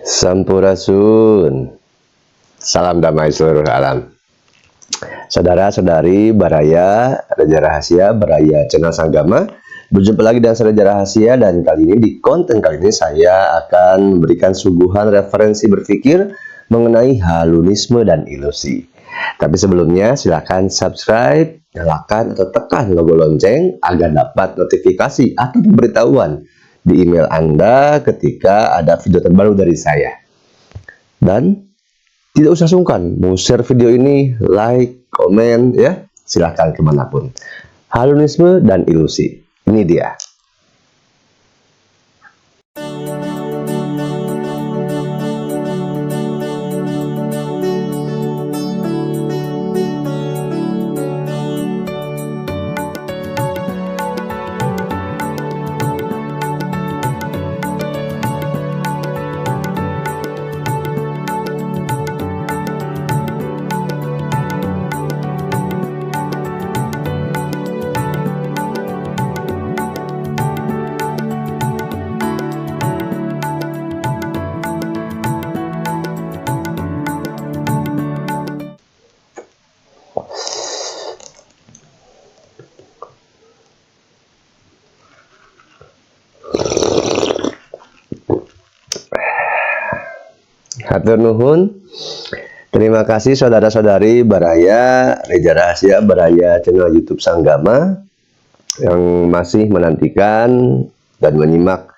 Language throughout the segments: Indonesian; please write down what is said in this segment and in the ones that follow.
Sampurasun. Salam damai seluruh alam. Saudara-saudari Baraya, Raja Rahasia, Baraya Channel Sanggama. Berjumpa lagi dengan saya Raja Rahasia, dan kali ini di konten kali ini saya akan memberikan suguhan referensi berpikir mengenai halunisme dan ilusi. Tapi sebelumnya silahkan subscribe, nyalakan atau tekan logo lonceng agar dapat notifikasi atau pemberitahuan di email Anda ketika ada video terbaru dari saya. Dan tidak usah sungkan mau share video ini, like, komen ya, silahkan kemanapun. Halunisme dan ilusi, ini dia. Hatur nuhun. Terima kasih saudara-saudari Baraya, Raja Rahasia, Baraya Channel YouTube Sanggama yang masih menantikan dan menyimak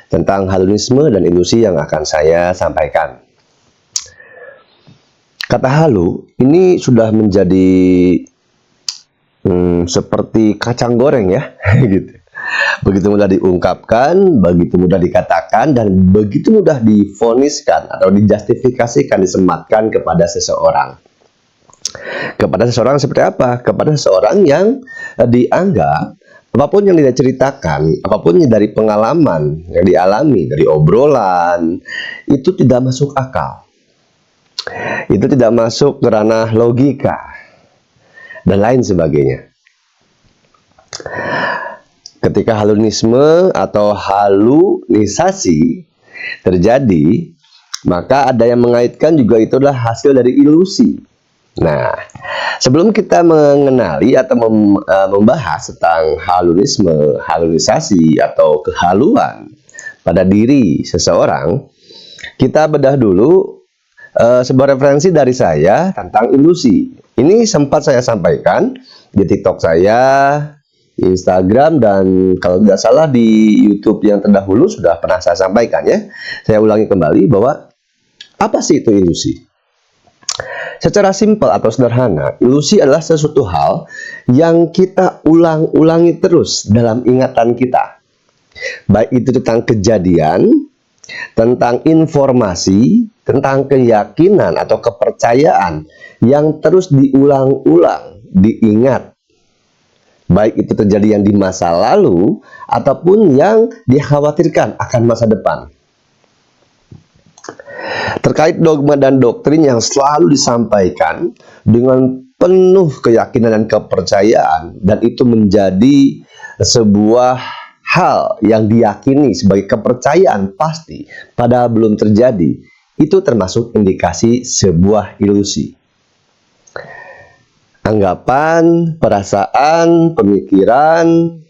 tentang halunisme dan ilusi yang akan saya sampaikan. Kata halu ini sudah menjadi seperti kacang goreng ya, gitu. Begitu mudah diungkapkan, begitu mudah dikatakan, dan begitu mudah divoniskan atau dijustifikasikan, disematkan kepada seseorang. Kepada seseorang seperti apa? Kepada seseorang yang dianggap apapun yang dia ceritakan, apapun dari pengalaman yang dialami, dari obrolan, itu tidak masuk akal. Itu tidak masuk ke ranah logika, dan lain sebagainya. Ketika halunisme atau halunisasi terjadi, maka ada yang mengaitkan juga itu adalah hasil dari ilusi. Nah, sebelum kita mengenali atau membahas tentang halunisme, halunisasi atau kehaluan pada diri seseorang, kita bedah dulu sebuah referensi dari saya tentang ilusi. Ini sempat saya sampaikan di TikTok saya, Instagram, dan kalau tidak salah di YouTube yang terdahulu sudah pernah saya sampaikan ya. Saya ulangi kembali bahwa apa sih itu ilusi? Secara simpel atau sederhana, ilusi adalah sesuatu hal yang kita ulang-ulangi terus dalam ingatan kita. Baik itu tentang kejadian, tentang informasi, tentang keyakinan atau kepercayaan yang terus diulang-ulang, diingat. Baik itu terjadi yang di masa lalu ataupun yang dikhawatirkan akan masa depan. Terkait dogma dan doktrin yang selalu disampaikan dengan penuh keyakinan dan kepercayaan, dan itu menjadi sebuah hal yang diyakini sebagai kepercayaan pasti padahal belum terjadi, itu termasuk indikasi sebuah ilusi. Anggapan, perasaan, pemikiran.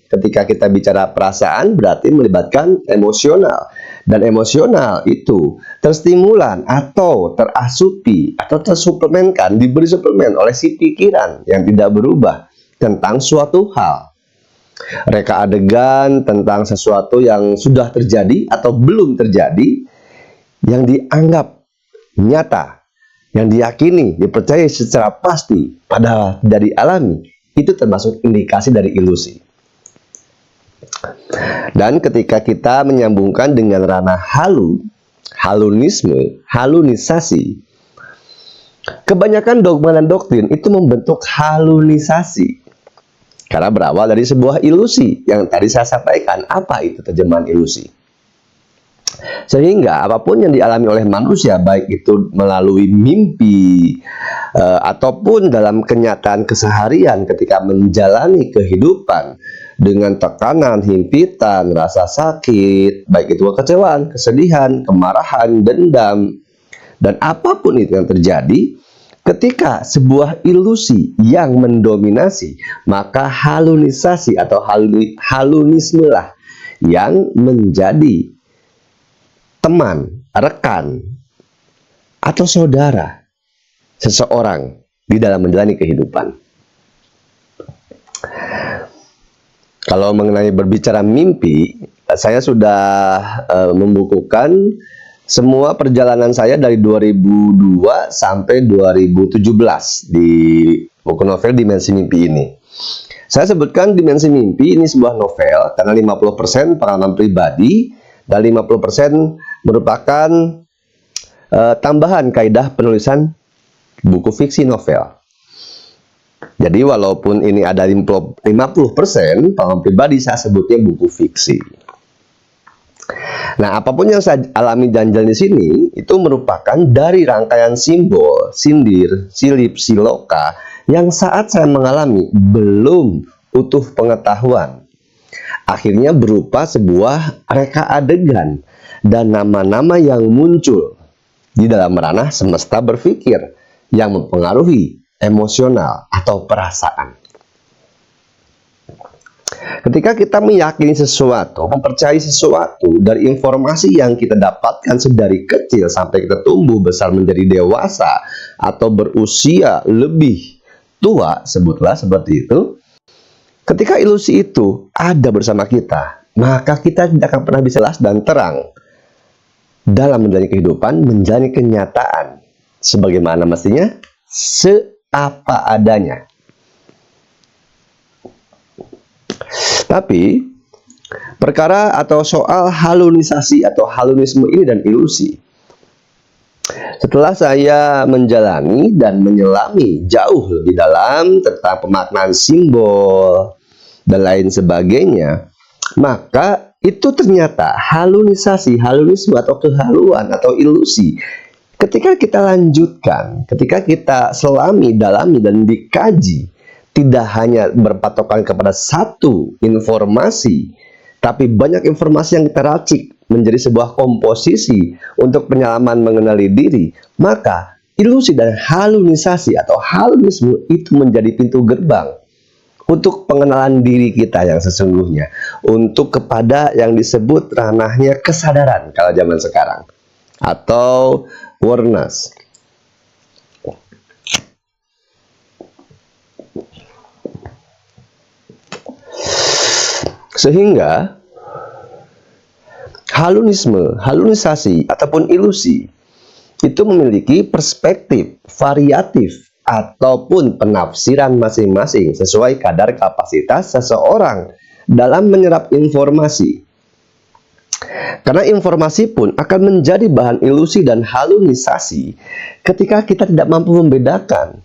Ketika kita bicara perasaan berarti melibatkan emosional, dan emosional itu terstimulan atau terasupi atau tersuplemenkan, diberi suplemen oleh si pikiran yang tidak berubah tentang suatu hal. Reka adegan tentang sesuatu yang sudah terjadi atau belum terjadi, yang dianggap nyata, yang diyakini, dipercayai secara pasti padahal tidak dialami, itu termasuk indikasi dari ilusi. Dan ketika kita menyambungkan dengan ranah halunisme, halunisasi, kebanyakan dogma dan doktrin itu membentuk halunisasi karena berawal dari sebuah ilusi yang tadi saya sampaikan. Apa itu terjemahan ilusi? Sehingga apapun yang dialami oleh manusia, baik itu melalui mimpi ataupun dalam kenyataan keseharian ketika menjalani kehidupan dengan tekanan, himpitan, rasa sakit, baik itu kekecewaan, kesedihan, kemarahan, dendam, dan apapun itu yang terjadi, ketika sebuah ilusi yang mendominasi, maka halunisasi atau halunisme lah yang menjadi teman, rekan, atau saudara seseorang di dalam menjalani kehidupan. Kalau mengenai berbicara mimpi, saya sudah membukukan semua perjalanan saya dari 2002 sampai 2017 di buku novel Dimensi Mimpi ini. Saya sebutkan Dimensi Mimpi ini sebuah novel karena 50% pengalaman pribadi dan 50% merupakan tambahan kaidah penulisan buku fiksi novel. Jadi walaupun ini ada 50% pengalaman pribadi, saya sebutnya buku fiksi. Nah, apapun yang saya alami dan jalan di sini itu merupakan dari rangkaian simbol, sindir, silip, siloka yang saat saya mengalami belum utuh pengetahuan. Akhirnya berupa sebuah reka adegan dan nama-nama yang muncul di dalam ranah semesta berpikir yang mempengaruhi emosional atau perasaan. Ketika kita meyakini sesuatu, mempercayai sesuatu dari informasi yang kita dapatkan sedari kecil sampai kita tumbuh besar menjadi dewasa atau berusia lebih tua, sebutlah seperti itu. Ketika ilusi itu ada bersama kita, maka kita tidak akan pernah bisa jelas dan terang dalam menjalani kehidupan, menjalani kenyataan sebagaimana mestinya, seapa adanya. Tapi perkara atau soal halunisasi atau halunisme ini dan ilusi, setelah saya menjalani dan menyelami jauh lebih dalam tentang pemaknaan simbol dan lain sebagainya, maka itu ternyata halunisasi, halunisme atau kehaluan atau ilusi. Ketika kita lanjutkan, ketika kita selami, dalami, dan dikaji, tidak hanya berpatokan kepada satu informasi, tapi banyak informasi yang kita racik menjadi sebuah komposisi untuk penyelaman mengenali diri, maka ilusi dan halunisasi atau halunisme itu menjadi pintu gerbang untuk pengenalan diri kita yang sesungguhnya, untuk kepada yang disebut ranahnya kesadaran kalau zaman sekarang, atau awareness. Sehingga halunisme, halunisasi, ataupun ilusi itu memiliki perspektif variatif ataupun penafsiran masing-masing sesuai kadar kapasitas seseorang dalam menyerap informasi. Karena informasi pun akan menjadi bahan ilusi dan halunisasi ketika kita tidak mampu membedakan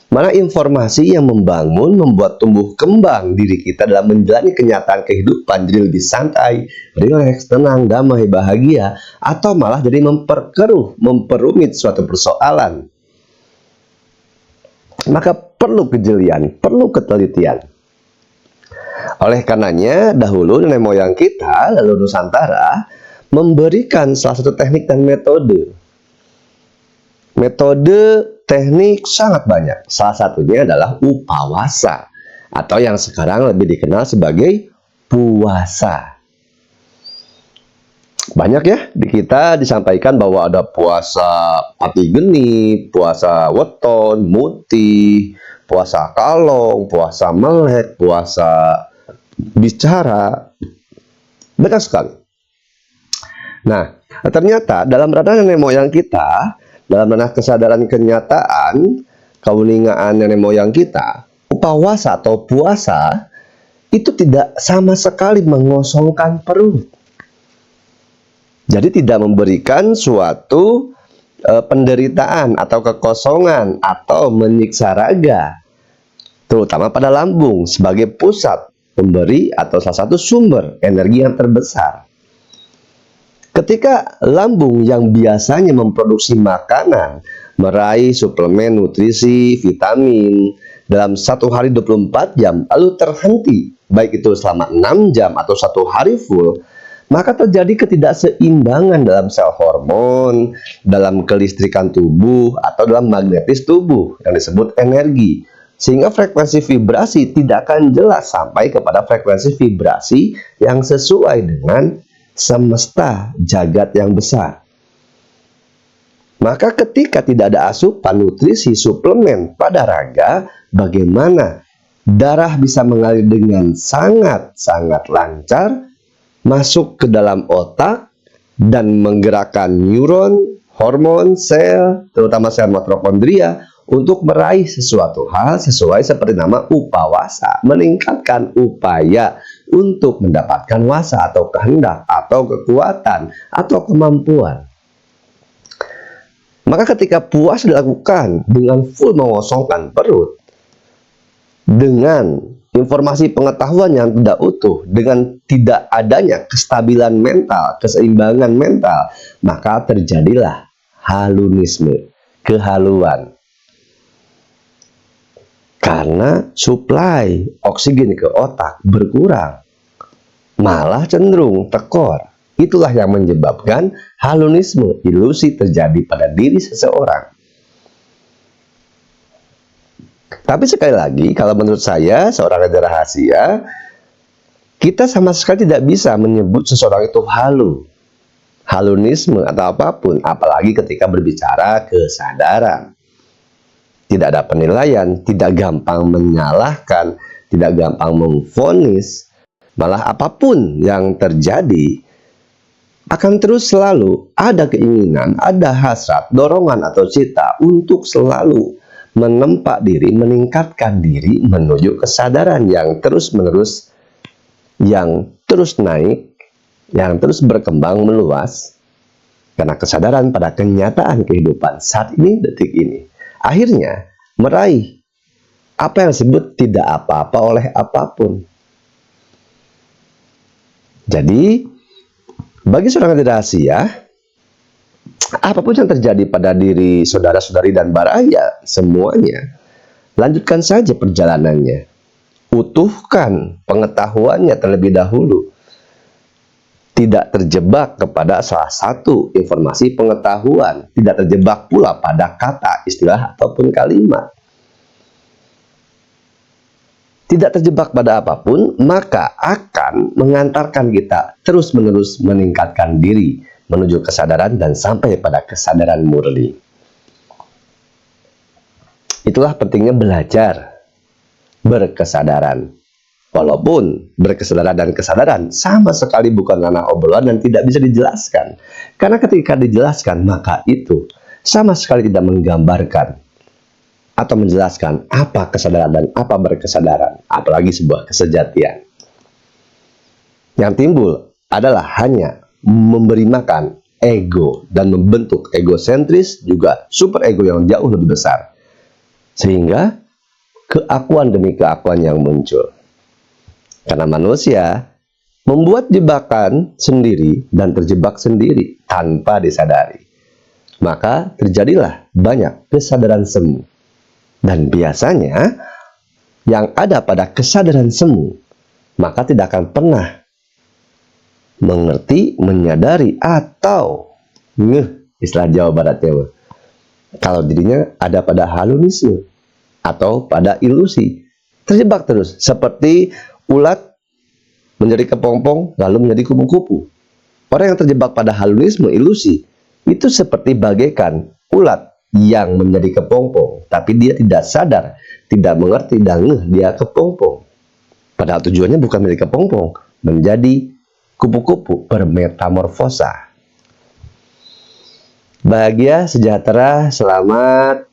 mana informasi yang membangun, membuat tumbuh kembang diri kita dalam menjalani kenyataan kehidupan jadi lebih santai, rileks, tenang, damai, bahagia, atau malah jadi memperkeruh, memperumit suatu persoalan. Maka perlu kejelian, perlu ketelitian. Oleh karenanya, dahulu nenek moyang kita, lalu Nusantara, memberikan salah satu teknik dan metode. Metode teknik sangat banyak. Salah satunya adalah upawasa, atau yang sekarang lebih dikenal sebagai puasa. Banyak ya di kita disampaikan bahwa ada puasa pati geni, puasa weton, muti, puasa kalong, puasa melek, puasa bicara. Banyak sekali. Nah, ternyata dalam ranah nenek moyang kita, dalam ranah kesadaran kenyataan, kauningaan nenek moyang kita, upawasa atau puasa itu tidak sama sekali mengosongkan perut. Jadi tidak memberikan suatu penderitaan atau kekosongan atau menyiksa raga, terutama pada lambung sebagai pusat pemberi atau salah satu sumber energi yang terbesar. Ketika lambung yang biasanya memproduksi makanan, meraih suplemen nutrisi, vitamin, dalam satu hari 24 jam lalu terhenti, baik itu selama 6 jam atau satu hari full, maka terjadi ketidakseimbangan dalam sel hormon, dalam kelistrikan tubuh, atau dalam magnetis tubuh yang disebut energi. Sehingga frekuensi vibrasi tidak akan jelas sampai kepada frekuensi vibrasi yang sesuai dengan semesta jagat yang besar. Maka ketika tidak ada asupan nutrisi suplemen pada raga, bagaimana darah bisa mengalir dengan sangat-sangat lancar, masuk ke dalam otak, dan menggerakkan neuron, hormon, sel, terutama sel mitokondria, untuk meraih sesuatu hal sesuai seperti nama upawasa, meningkatkan upaya untuk mendapatkan wasa atau kehendak, atau kekuatan, atau kemampuan. Maka ketika puasa dilakukan dengan full mengosongkan perut, dengan informasi pengetahuan yang tidak utuh, dengan tidak adanya kestabilan mental, keseimbangan mental, maka terjadilah halunisme, kehaluan. Karena suplai oksigen ke otak berkurang, malah cenderung tekor. Itulah yang menyebabkan halunisme, ilusi terjadi pada diri seseorang. Tapi sekali lagi, kalau menurut saya, seorang raja rahasia, kita sama sekali tidak bisa menyebut seseorang itu halu, halunisme atau apapun, apalagi ketika berbicara kesadaran. Tidak ada penilaian, tidak gampang menyalahkan, tidak gampang memvonis, malah apapun yang terjadi, akan terus selalu ada keinginan, ada hasrat, dorongan atau cita untuk selalu menempa diri, meningkatkan diri menuju kesadaran yang terus-menerus, yang terus naik, yang terus berkembang meluas. Karena kesadaran pada kenyataan kehidupan saat ini, detik ini, akhirnya meraih apa yang disebut tidak apa-apa oleh apapun. Jadi, bagi seorang rahasia, apapun yang terjadi pada diri saudara-saudari dan baraya, semuanya, lanjutkan saja perjalanannya. Utuhkan pengetahuannya terlebih dahulu. Tidak terjebak kepada salah satu informasi pengetahuan. Tidak terjebak pula pada kata, istilah, ataupun kalimat. Tidak terjebak pada apapun, maka akan mengantarkan kita terus-menerus meningkatkan diri menuju kesadaran dan sampai pada kesadaran murni. Itulah pentingnya belajar berkesadaran. Walaupun berkesadaran dan kesadaran sama sekali bukan ranah obrolan dan tidak bisa dijelaskan. Karena ketika dijelaskan, maka itu sama sekali tidak menggambarkan atau menjelaskan apa kesadaran dan apa berkesadaran, apalagi sebuah kesejatian. Yang timbul adalah hanya memberi makan ego dan membentuk egosentris, juga super ego yang jauh lebih besar, sehingga keakuan demi keakuan yang muncul. Karena manusia membuat jebakan sendiri dan terjebak sendiri tanpa disadari, maka terjadilah banyak kesadaran semu. Dan biasanya yang ada pada kesadaran semu, maka tidak akan pernah mengerti, menyadari, atau istilah Jawa Baratnya, kalau dirinya ada pada halunisme atau pada ilusi, terjebak terus seperti ulat menjadi kepompong lalu menjadi kupu-kupu. Orang yang terjebak pada halunisme, ilusi, itu seperti bagaikan ulat yang menjadi kepompong, tapi dia tidak sadar, tidak mengerti, dan dia kepompong. Padahal tujuannya bukan menjadi kepompong, menjadi kupu-kupu bermetamorfosa. Bahagia, sejahtera, selamat,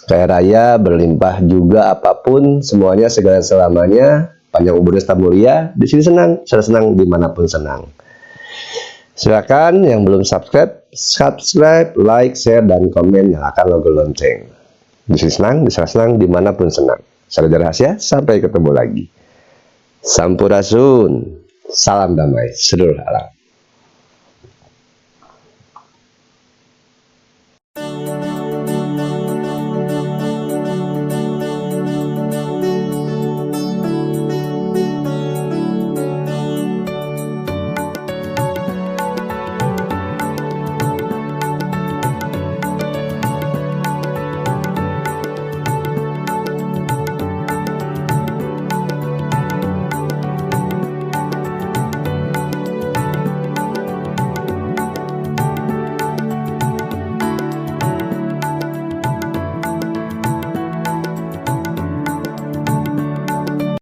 kaya raya, berlimpah juga apapun, semuanya, segala selamanya, panjang umur dan mulia. Di sini senang, saya senang dimanapun senang. Silakan yang belum subscribe, like, share, dan komen, nyalakan logo lonceng. Di sini senang, di sana senang, dimanapun senang. Saya Raja Rahasia, sampai ketemu lagi. Sampurasun, salam damai, seluruh alam.